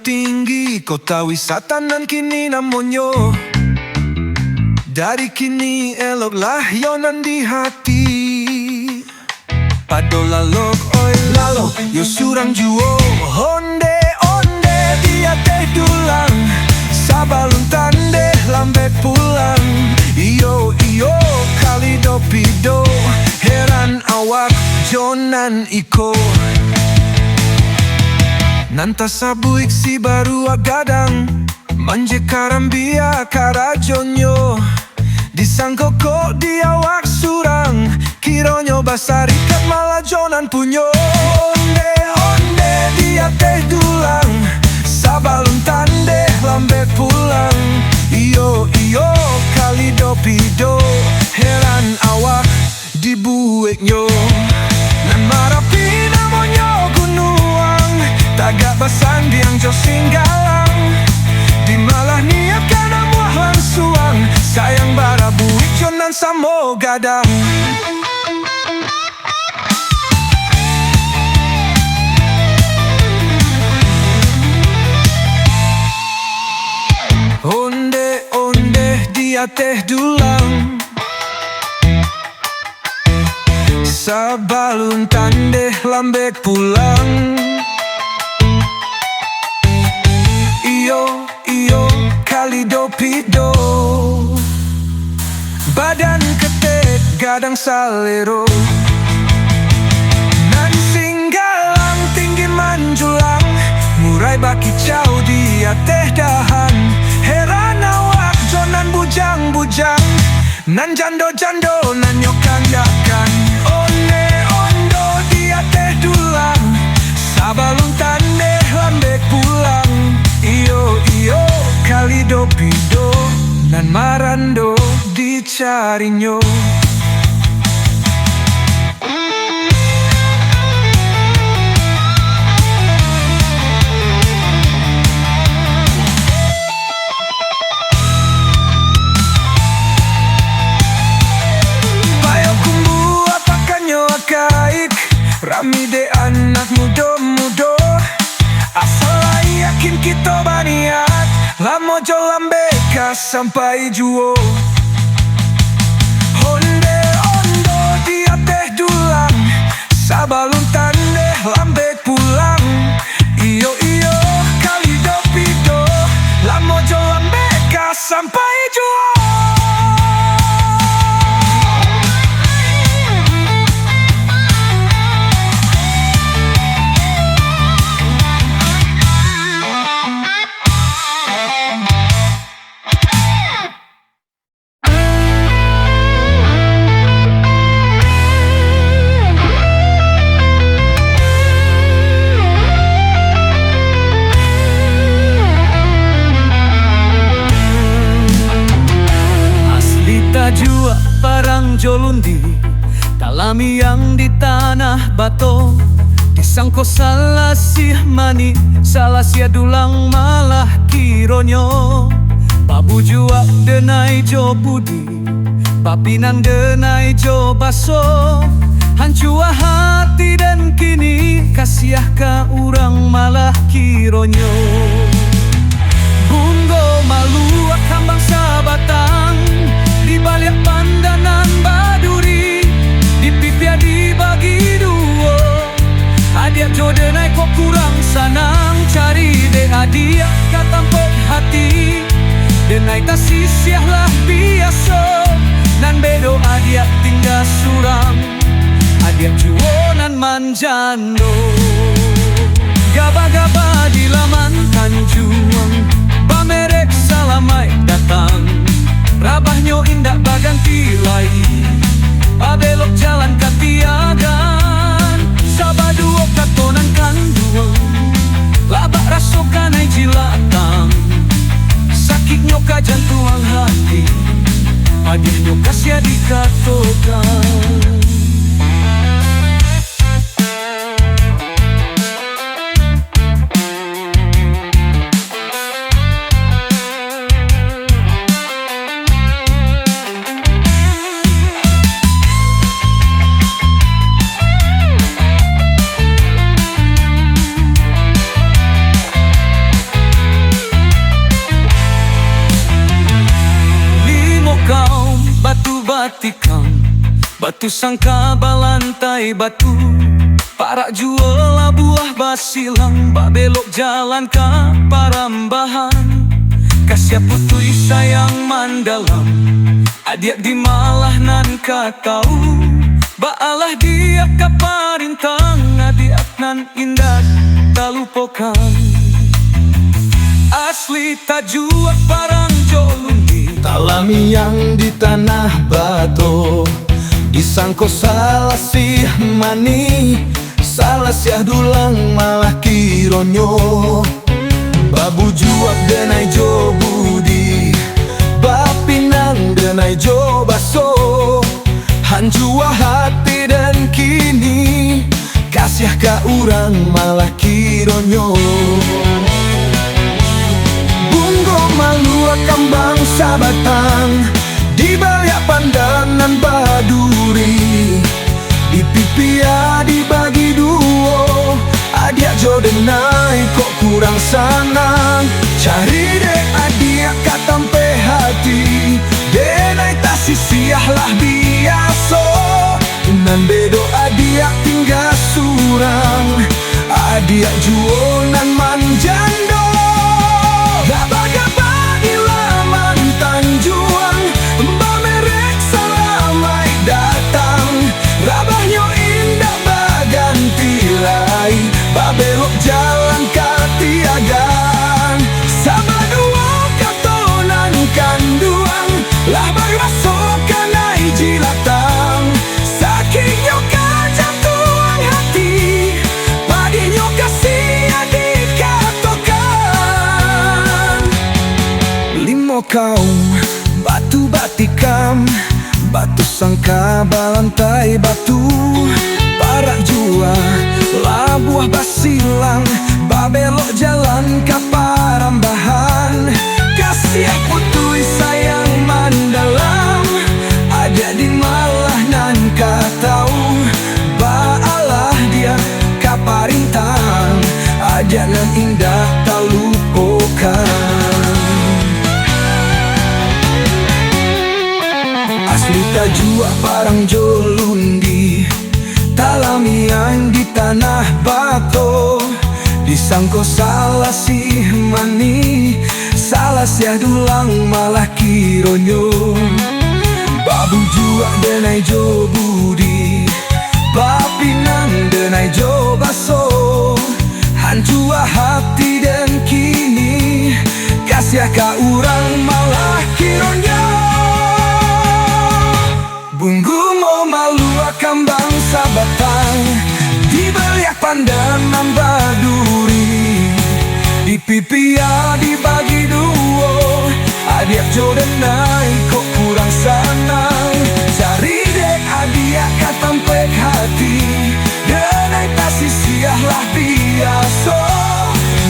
tinggi, kota wisata nan kini namonyo. Dari kini eloklah yonan di hati. Padolalok oi lalo, yo surang juo. Onde onde dia teh dulang, sabalun tande lambe pulang. Iyo iyo kalidopido, heran awak jonan iko. Nanta sabuik si baru agadang, manje karambia karajonyo. Disangkoko di awak surang, kironyo basarikat malah jonan punyo. Onde onde dia teh dulang, sabalun tande lambe pulang. Iyo iyo kalidopido, heran awak dibueknyo. Nan marapi namonyo gunuang, tagak basang diang jo singgalang. Di malah niat kana muah langsuang, sayang bara buik jonan samo gadang. Onde onde dia teh dulang, sabalun tande lambek pulang. Iyo iyo kalidopido, badan ketek gadang salero. Nan singgalang tinggi manjulang, murai baki cau dia teh dahan. Heran awak jonan bujang-bujang, nan jando-jando nan nyokandakan. Onde ondo dia teh dulang, sabalun tande lambek pulang. Iyo iyo kalidopido, nan marando dicarinya. Bayo kumbu apakanyo akaik, rami de anak mudo-mudo. Asal yakin kita baniat, lamo jo lambeka sampai juo. Onde ondo dia teh dulang, sabalun tande lambek pulang. Iyo iyo kalidopido, lamo jo lambeka sampai juo. Jua parang jolundi, talami yang di tanah bato. Disangko salah sih mani, salah sia dulang malah kironyo. Babu jua denai jo budi, papinan denai jo baso. Hancua hati dan kini kasiah ka urang malah kironyo. Bunggo malu kambang sabatang, di balik pandanan baduri, di pipia dibagi dua. Hadiah jodenai kok kurang sanang, cari deh hadiah katampok hati. Denai kasih siahlah biasa, nan bedo hadiah tinggal surang. Hadiah juonan manjando, gaba-gaba di laman Tanjuang, pamerek salamai datang. Rabahnya indah baganti lagi, abelok jalan katiagan. Sabaduo katonan kanduang, labak rasokanai jilatang. Sakitnya kajantuang hati, adilnya kasih dikatokan. batikam, batu sangka balantai batu. Para jual buah basilang, bak belok jalan ka Parambahan. Kasih putui sayang mandalam, adik di malah nan ka tahu. Baalah dia ka parintang, adik nan indah tak lupakan. Asli tajuak parang jolundi, Talami yang di tanah batu, disangko salah si mani, salah siah dulang malah kironyo. Babu juak denai jo budi, bapinang denai jo baso. Hanjua hati dan kini, kasih ka urang malah kironyo. Bunggo malua kambang sabatang, di balik pandangan baduri. Di pipia dibagi duo, adik jodenai kok kurang sanang. Cari dek adik katampe hati, denai tak sisiah lah biaso. Nan bedo adik tinggal surang, adik juo nan manjando. Gaba-gaba di laman tanjuang, mbak merek salamai datang. Rabahnya indah baganti lai, babelok jalan katiagan. Sabadua katonan kanduang, lah barasokan ai jilatang. Sakingnya kajantuang hati, padinya kasih adik katokan. Limo kaum batu batikam, batu sangka balantai batu. Parak jua labuah basilang, babelok jalan ka Parambahan. Kasih putui sayang mandalam, ada di malah nan ka tahu. Baalah dia ka parintang, ada nan indah tak lupakan. Asli tajua parang jolundi, talami yang di tanah batu. Disangko salah si mani, salah siah dulang malah kironyo. Babu jua denai jo budi, bapinang denai jo baso. Hancua hati dan kini, kasih ka urang malah kironyo. Bunggu mau malua kambang sabatang, di balik pandangan baduri. Di pipia dibagi duo, adik jodenai kok kurang sanang. Cari dek adik katampek hati, denai tak sisiah lah biaso.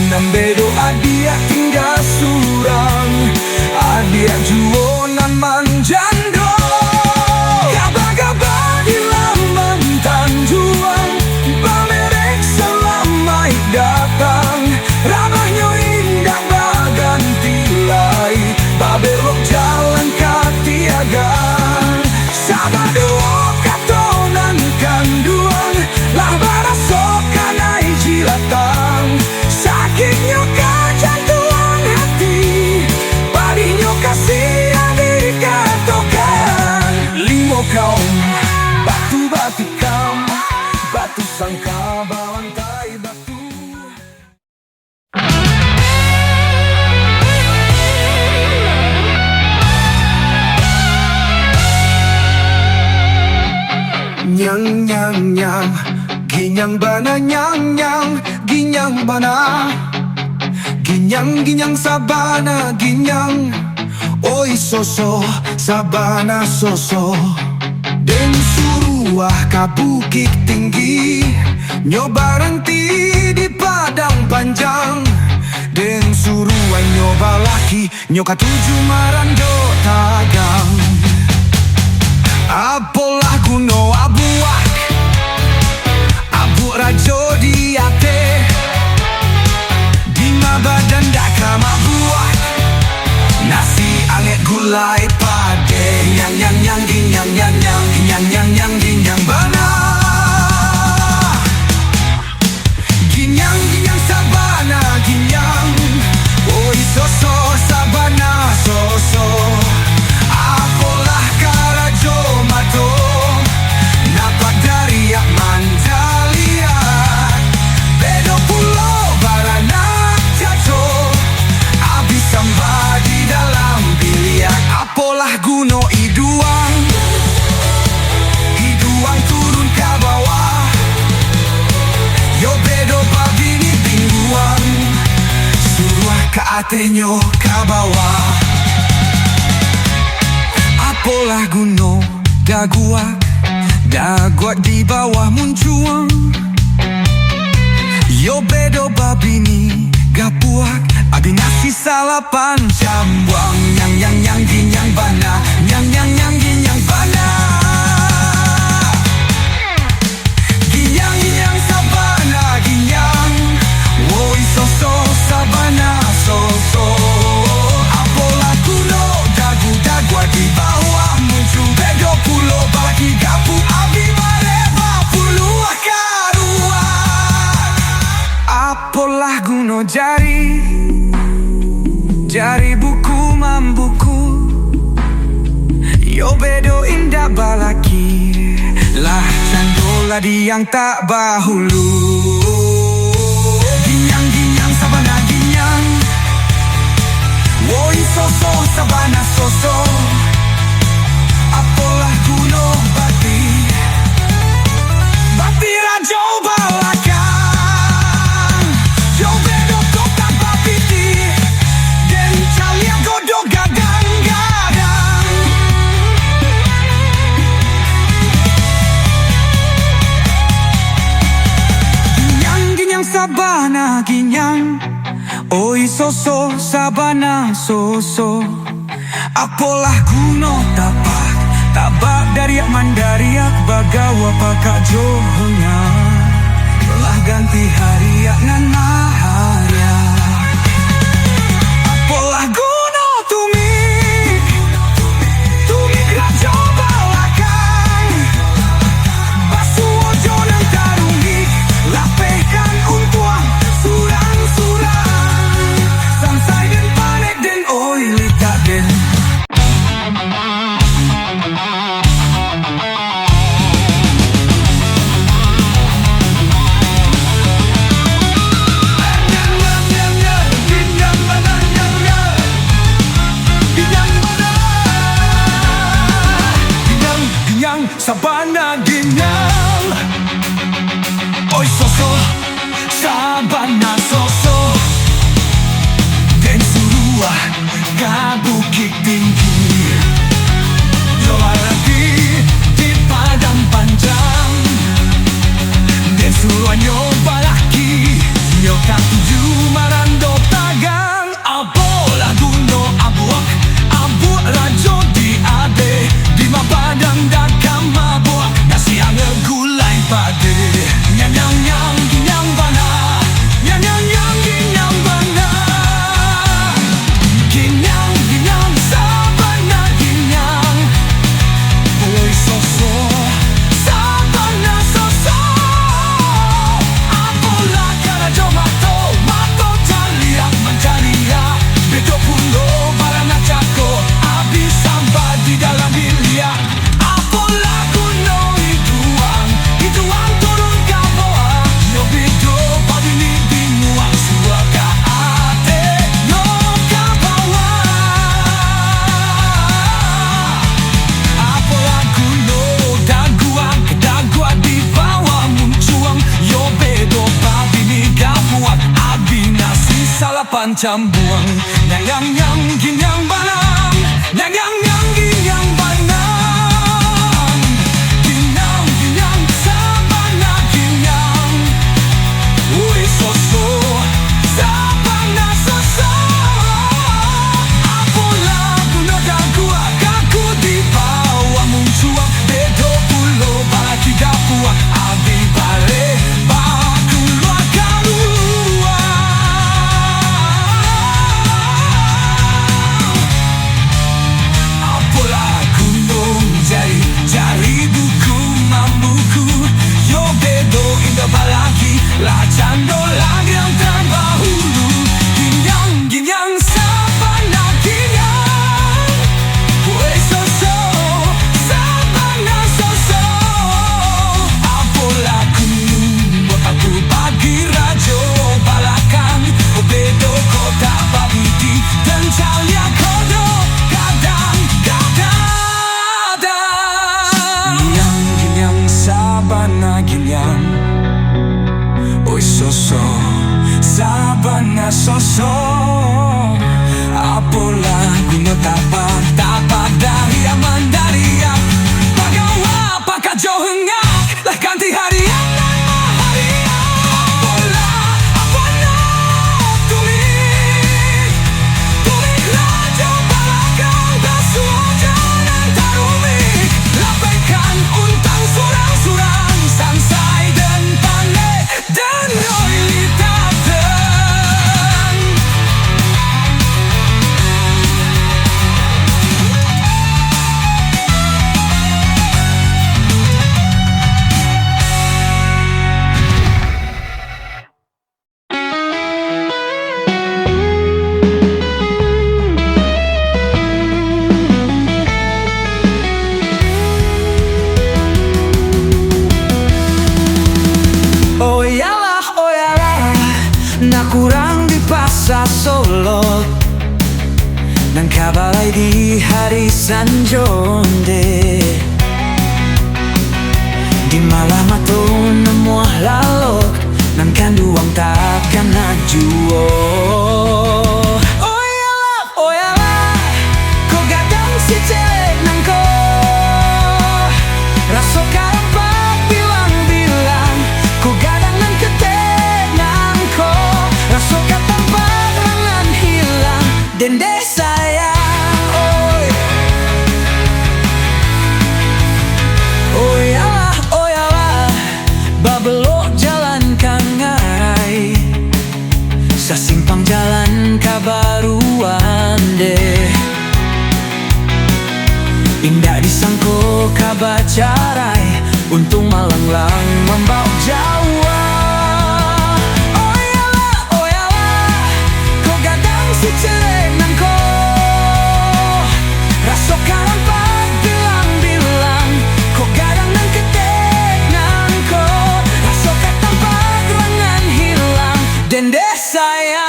Nambedo adik tinggal surang, adik juo nan manjando. Babelok jalan katiagan. Sabadua katonan kanduang, lah barasokan ai jilatang. Sakitnya kajantuang hati, padinya kasih adik katokan. Limo kaum batu batikam, batu sangka balantai batu. Nyang nyang nyang, ginyang bana nyang nyang, ginyang bana. Ginyang ginyang sabana ginyang, oi soso sabana soso. Den suruah ka bukit tinggi, nyobarang ti di padang panjang. Den suruah nyoba laki, nyoka tuju marando tagang. Apolah kuno abuak, abu rajo di ate. Dima badan dak kama buak, nasi anget gulai pade. Nyang nyang nyang ginyang nyang nyang ginyang nyang nyang ginyang bana. Ginyang ginyang sabana ginyang. Oi soso sabana soso. Apolah karajo mato. Napak dari Mandalia. Bedo pulo baranak jajo. Abis samba di dalam biliar. Apolah guno iduang. Iduang turun ke bawah. Yo bedo babini bingguang. Suruh ke atenyo ke bawah. Apolah guno daguak. Daguak di bawah muncuang. Yo bedo babini gapuak. Abi nasi salapan jambuang. Nyang nyang nyang ginyang bana. Nyang nyang nyang ginyang bana. Ginyang ginyang sabana ginyang. Woi soso sabana soso. Apolah kuno dagu dagua di bawah muncul. Bedo pulo bagi gapu. Abi bareba pulu akarua. Apolah guno jari. Jari buku mambuku. Yo bedo indah balaki. Lah candola di yang tak bahulu. Ginyang ginyang sabana ginyang. Woi soso sabana soso. Apolah guno bati. Bati rajo balakang. Yo bedo kota babiti. Den calia godok gadang-gadang. Ginyang ginyang sabana ginyang. Oi soso sabana soso. Apolah kuno tapak. Tabak dari Mandariak bagawa pakak johonya. Telah ganti hariak nan maharya. Apolah guno tumik. Tumik rajo balakang. Basuojo nan tarungik. Lapehkan untuang. Surang-surang. Samsai den panek den oi litak den. Sabana ginyang. Oi soso sabana soso. Den suruah ke bukit tinggi. Jual lagi di padang panjang. Den suruah nyoba lagi. Nyoka tuju marando tagang. Apolah guno abuak. Abuak rajo di ade. Di padang dagang mabuk. Nasi angin gulai pade. Nyang nyang nyang ginyang bana. Nyang nyang nyang ginyang bana. Ginyang ginyang sabana ginyang. Oi soso sabana soso. Apolah karajo mato. Mato caliak mencalia. Bedo pulo baranak cako. Abis samba di dalam biliar. Apolah kuno iduang. Iduang turun ke bawah. Yo bedo babini binguang. Suaka ate yo ke bawah. Apolah kuno daguang. Daguang di bawah muncuang. Yo bedo babini gapuang. Abi nasi salapan cambuang. Nyang nyang nyang ginyang banang. Nyang nyang nyang ginyang banang. Ginyang ginyang sabana ginyang. Ui soso sabana soso. Apolah guno dagua. Kaku di bawah muncuang. Bedo pulo bagi gapuang. Abi bale bakulua karua. abana sosok apola guna tapak dari amandaria pagawa pakajohengak lah ganti harian apola abana tulik raja balakang basuajan tarumik lapaikan untang surang-surang sansai dan pandai dan oilitaten. Oh yalah, nak kurang di pasar Solo nan kabalai di hari Sanjonde di malam atau nemu lalok nan kanduang takkan najuo. Oh yalah, kau gadang si celek nang ko raso karempak bilang-bilang ku gadang nan ketek nang ko raso katampak rangan hilang dende sayang. Oh yalah, babelok jalan kang ngarai sa simpang jalan kabaruan deh indah disangko kabacarai untung malanglang membau Jawa. Oh yalah, kau gadang si celek nang ko raso karempak bilang-bilang kau gadang nan ketek nang ko raso katampak rangan hilang dende sayang.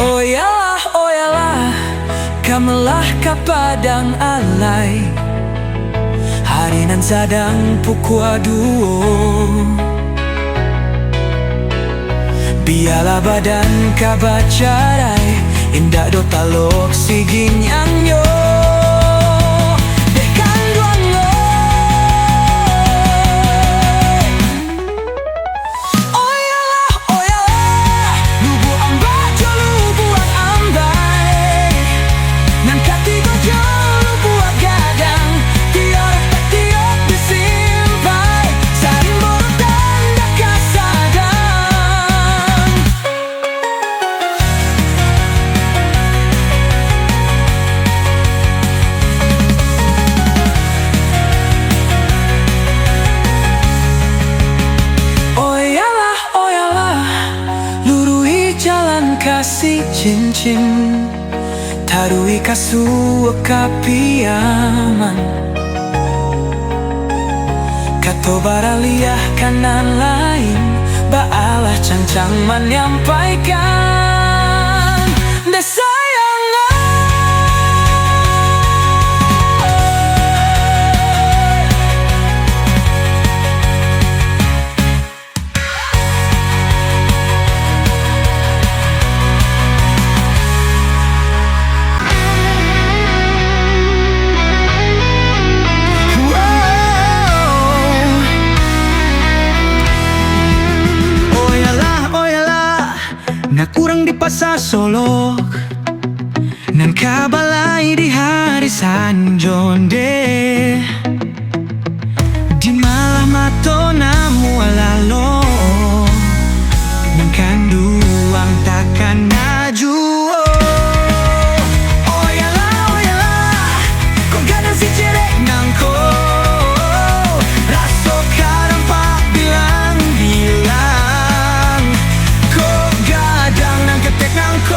Oh yalah, kamelah kapadang alai hari nan sadang pukua duo biarlah badan kabacarai indah do talok siginyang yo. Kasih cincin tarui kasu kapiaman kato baraliah kanan lain baalah cancang menyampaikan desa nak kurang di pasar Solo nan kabalai di hari Sanjonde di malam atau namu alalo nan kanduang takkan najuo. Oh yalah, kau gadang si cerek nang ko raso karempak bilang-bilang ketek nang ko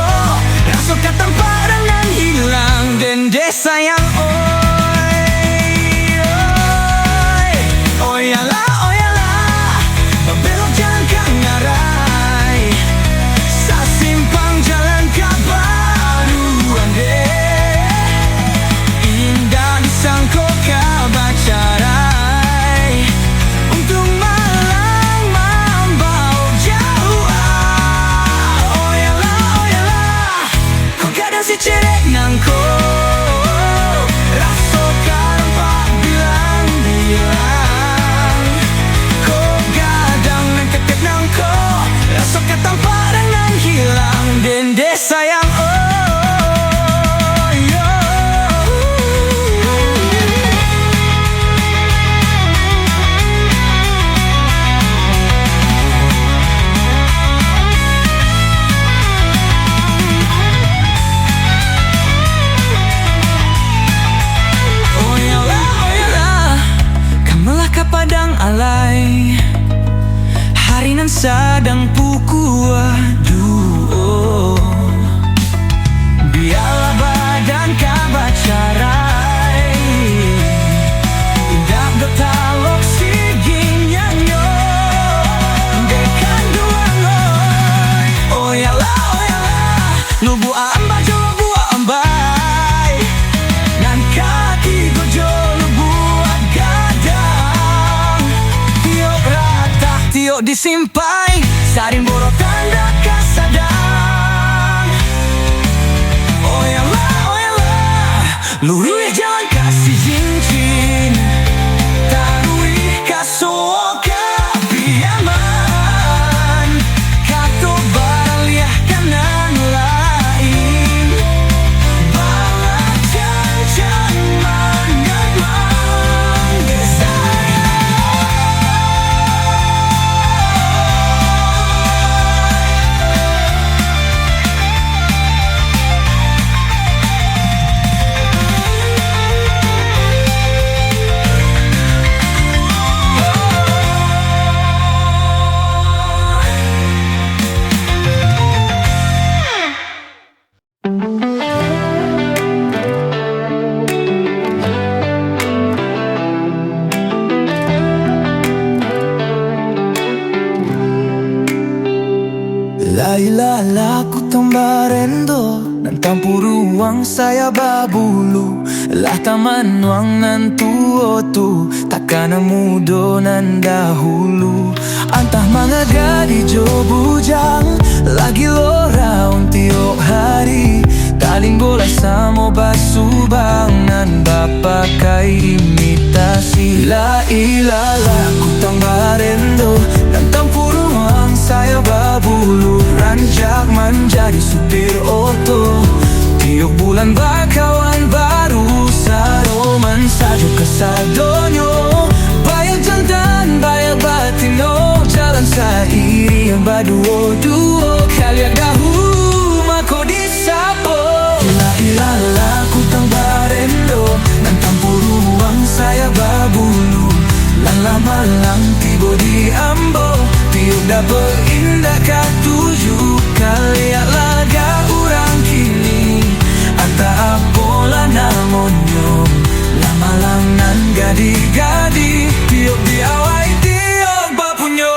alay hari nan sadang puku aduh. Biarlah badan kabacarai Indak getalok siginya nyo Dekan duangoy oh yalah Lubu amba jo buat ambai Nan kaki gojo lubu gadang Tiok ratak tiok disimpai Sarin borok tanda kasadang oh yalah Lurui jalan kasih cincin Tarui kasuo kapiaman Kato baliah kanan lain Bala janjan mangat Lailala ku tambarendo Nan tampu ruang saya babulu Lah taman wang nan tuo tu Takkan mudo nan dahulu Antah mga gadi jo bujang Lagi lorang tiok hari Taling bola samo basubang Nan bapakai imitasi Lailala ku tambarendo Nan tampu ruang saya babulu Ranjak menjadi supir oto Tiok bulan bakawan baru Saroman sajo kesadonyo Bayar jantan, bayar batino Jalan sairi yang baduo-duo Kalian dahulu mako disapo Lailala ku tambarendo Nan tampu ruang saya babulu Lan lama lang tibo di ambo Tiok dapet indah katuju Kalian laga urang kini Anta apola namonyo Lama lang nan gadi-gadi Tiok diawai tiok bapunyo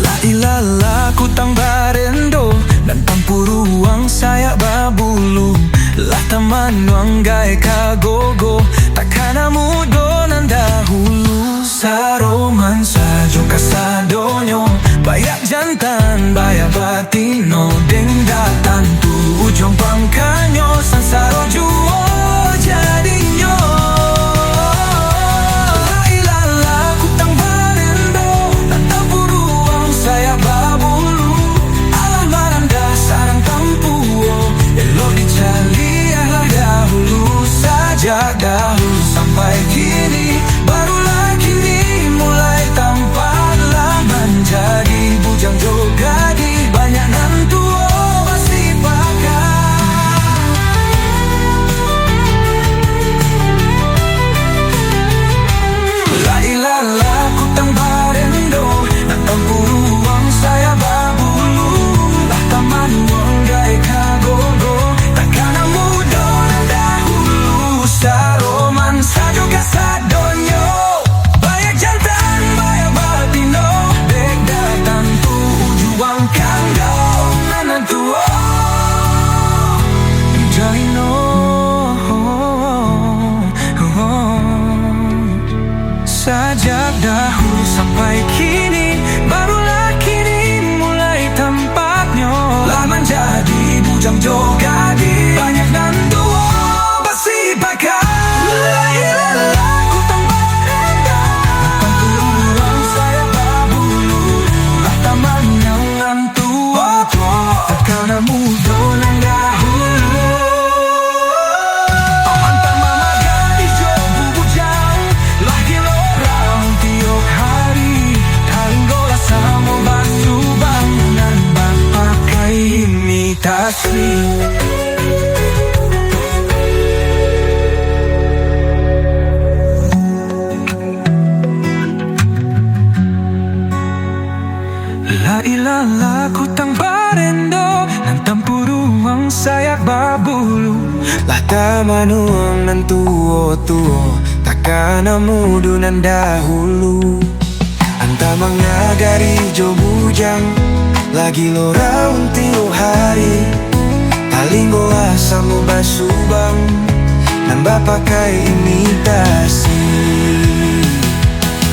Lailala ku tambarendo Dan tampu ruang saya babulu Lah taman wang gai kagogo Takkan mudo nan dahulu Saroman sajo kasadonyo Bayak jantan, bayak batino Deng datan tu ujung pangkanyo Sansaro juo jadinyo Lailala ku tambarendo Dan tampu ruang saya babulu Alam maranda sarang tampuo Elok dicari dahulu saja dahulu Sampai kini barulah kini mulai tampaklah menjadi bujang jogadi Banyak nan tuo masih pakai asli. La ilala kutang barendo ng tampuruang sayak babulu. Lata manuang ng tuo-tuo, takana mudo ng dahulu. Anta mga garijo bujang, lagi lora untiu hari. Talinggo asa mo basubang, namba pakai imitasi.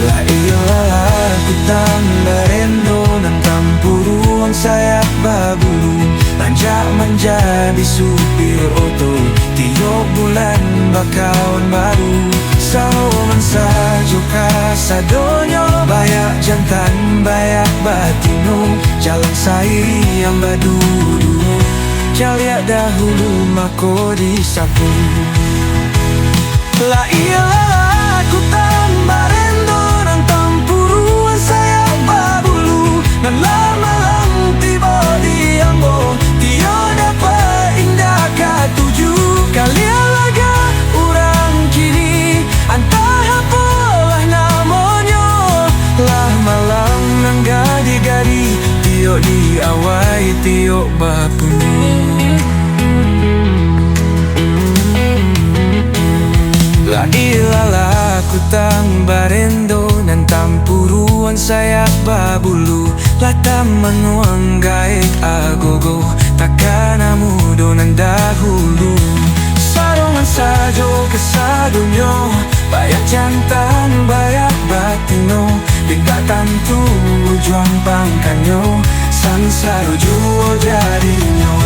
La ilala kutang barendo ng tampuruang sayak babulu. Lanjak menjadi supir oto, tiok bulan bakawan baru. Sawangan sajo kasadonyo, bayak jantan bayak batino. Jalan sairi yang badudu, jaliak dahulu mako disapu. La iyalah aku tambarendo ng tampuruan sayak babulu. Nan lama-lam tiba di ambo, tio dapat indah katuju. Kalian laga urang kini, antah apalah namonyo. Lah malam nang gadi-gadi, tio diawai tio bapuni. La ilala kutang barendo ng tampuruan sayak babulu. Lata manuang gaik agogo, takana mudo ng dahulu. Sarongan sajo kasadonyo, bayak jantan bayak batino. Bigatan tujuan pangkanyo, sansaro juo jadinyo.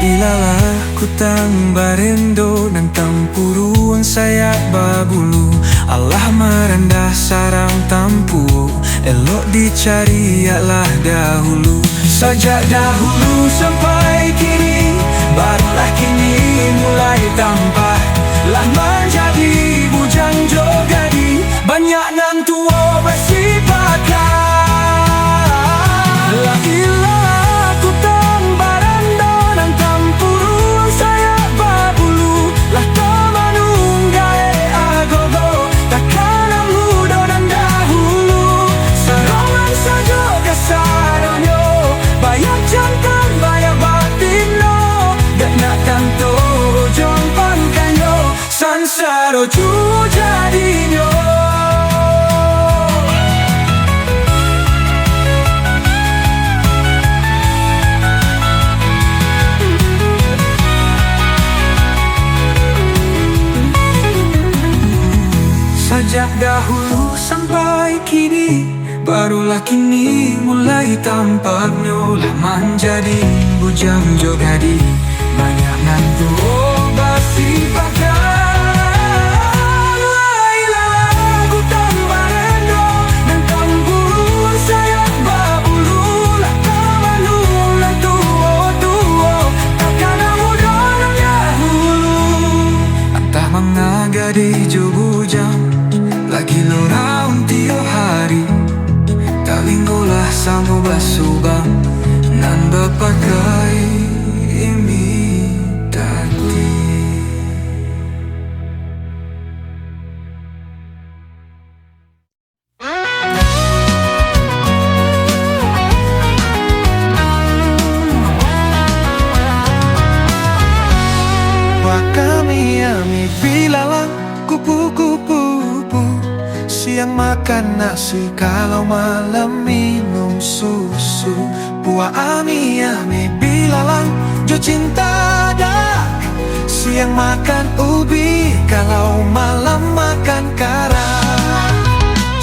Ilala kutang barendo ng tampuruan sayak babulu. Allah merendah sarang tampu, elok dicari yaklah dahulu. Sejak dahulu sampai kini, barulah kini mulai tampak. Lah menjadi bujang jogadi, banyak nan tua bersipakah. La ilaha kutang barendo ng tampuruan sayak babulu. Lah tamanung gae agogo, takkan mudo nan dahulu. Sarongan sajo kasadonyo, bayak jantan bayak batino. Dak nak tanto ujung pangkanyo, sansaro juo jadinyo. Sejak dahulu sampai kini, barulah kini mulai tampaknya. Lah menjadi bujang jogadi, banyak nantu basi pakai. La ilaha kutang barendo ng tampuruan sayak babulu. Lah tamanung ng tuo-tuo, takkan mudo ng dahulu. Antah mga gadijo bujang, lagi lora untio hari. Talinggolah samo basubang, nan bapakai imitati. Wakami-ami bilalang kupu-kupu, siang makan nasi, kalau malam minum susu. Buah ami-ami bilalang jo cinta dah, siang makan ubi, kalau malam makan karang.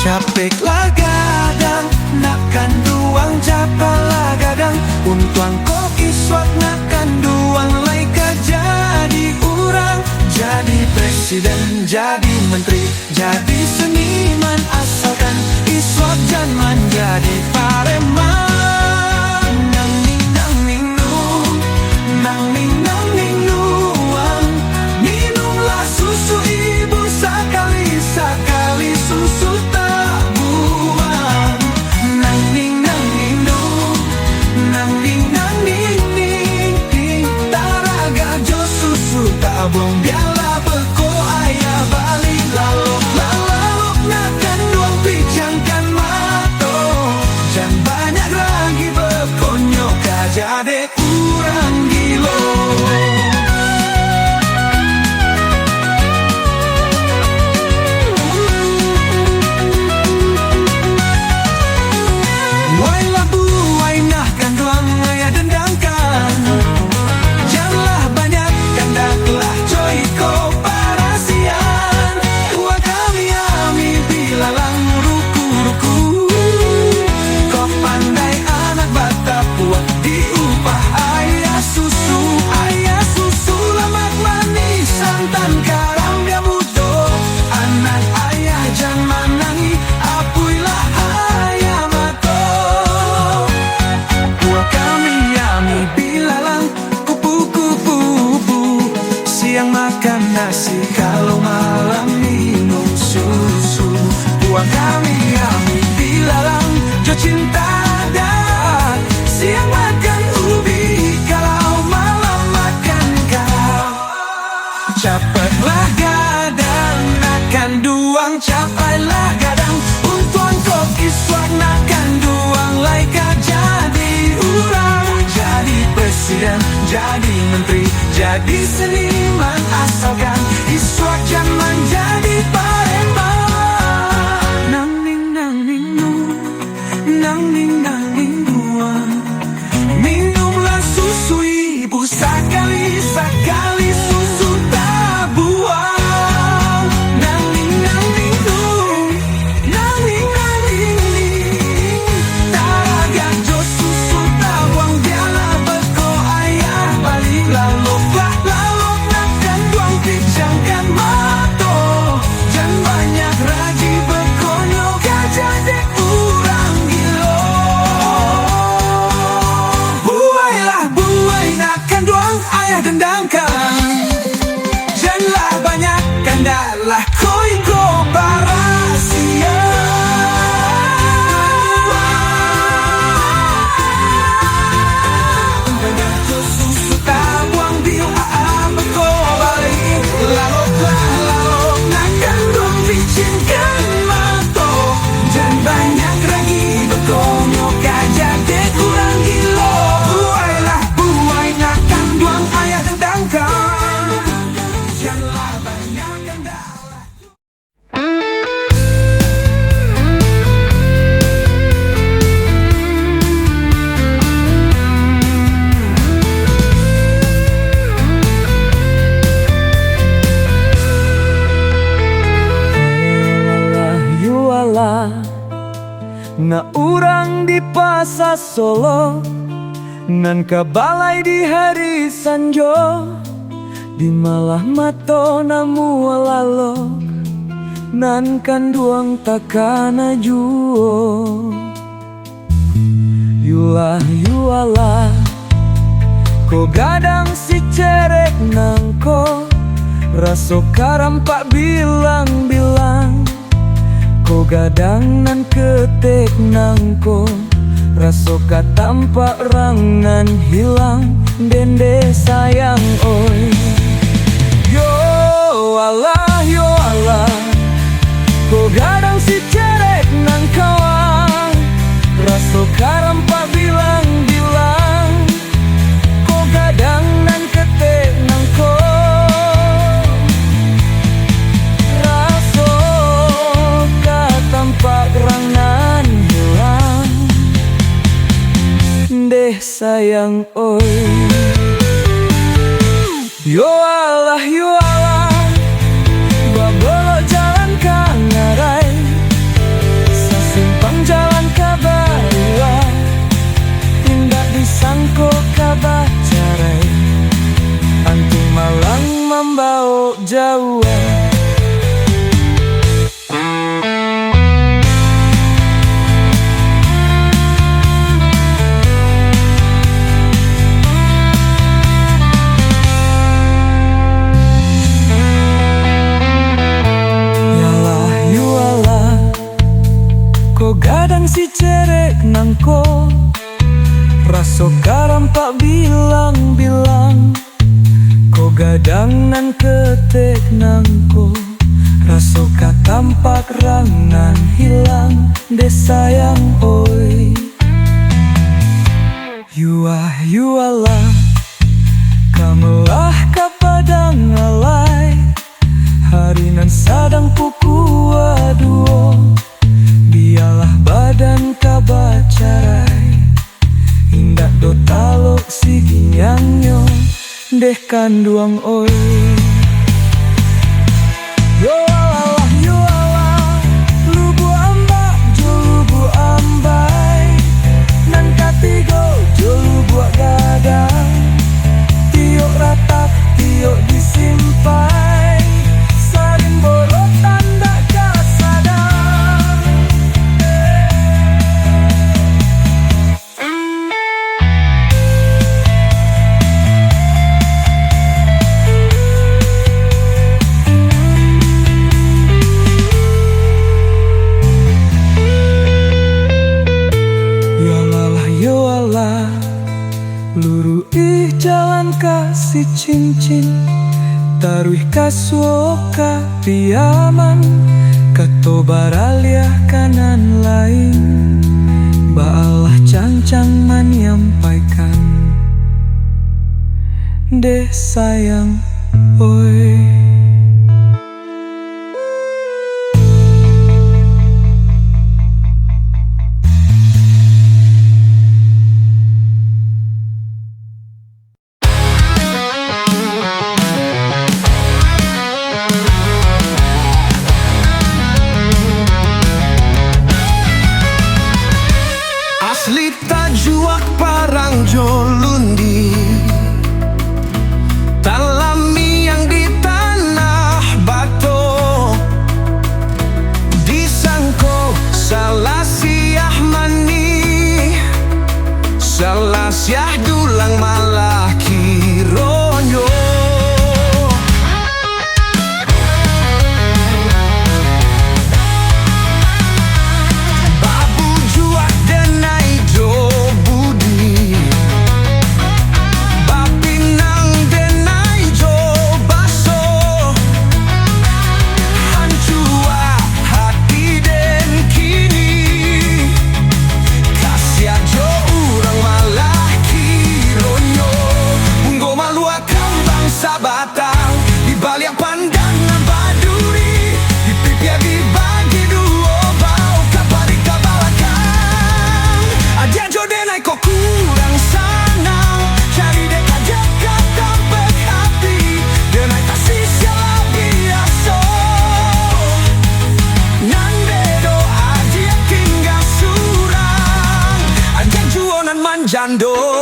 Capek lah gadang, nakkan duang japalah gadang. Untuang kok iswat nakkan duang laika jadi urang. Jadi presiden, jadi menteri, jadi seniman, asalkan iswat jangan jadi pareman. Nang ning nang ning nu, nang ning nang ning nuang. Minumlah susu ibu sekali-sekali, susu tak buang. presiden, jadi menteri, jadi seniman, asalkan iswak jangan jadi pareman. Nang ning nu, nang ning nuang, minumlah susu ibu sekali susu tak buang. Nang ning nu, nang ning taraga jo susu tak buang, biarlah beko ayah balik lalok nakan duang pijangkan mato. Jangan banyak raji bekonyo gajah dek urang gilo. Buai nakan duang ayah dendangkan. Janganlah banyak kandalah koin kooperasia. Susu tak buang biu beko balik lalok nakan duang bicinkan mato. Jangan banyak ragi bekonyo gajah dek kurang gilo. Buai nakan duang ayah dendangkan. Janganlah banyak kandalah. Yualah na urang di pasar Solo, nan kabalai di hari Sanjo, di malah mato namu lalok, nan kan duang takana juo. Yualah ko gadang si cerek nangko, raso karampak bilang-bilang. Ko gadang nan ketek nangko, raso katampak rangan hilang. Dende sayang oi. Yo Allah, ko gadang si cerek nang kawan, raso karampak bilang-bilang. Ko gadang nan ketek nangko, raso katampak rangan hilang. Deh sayang oi. Yo Allah, babolo jalan ka ngarai, sasimpang jalan ka barua, tindak disangko ka bacarai, anting malang membau jauh. Ko gadang si cerek nangko, raso karampak bilang-bilang. Ko gadang nan ketek nangko, raso katampak rangan hilang. De sayang oi. Yualah kamelah kapadang alai, hari nan sadang puku aduo. Biarlah badan kabacarai, indak do talok si ginyangnya, deh kanduang oi. Yo Allah, lubu ambak jo lubu ambai, nan katigo jo lubu gadang, tiok ratap tiok disimpai, saling borotan dak kasadang. Luru ih jalan kasih cincin, taruh kasuoka piaman, kato baraliah kanan lain, baalah cancang menyampaikan. deh sayang, oi. Asli tajuak parang jolundi, talami yang di tanah batu, disangko salah siah mani, salah siah dulang malah kironyo. Batang di balik pandangan baduri, di pipi dibagi dua bau kapari kabalakan. Aja jodenai kok kurang sanang, cari dek aja kata berhati, denai kasih siapa biasa. Nande doa dia tinggal surang, aja juonan manjando.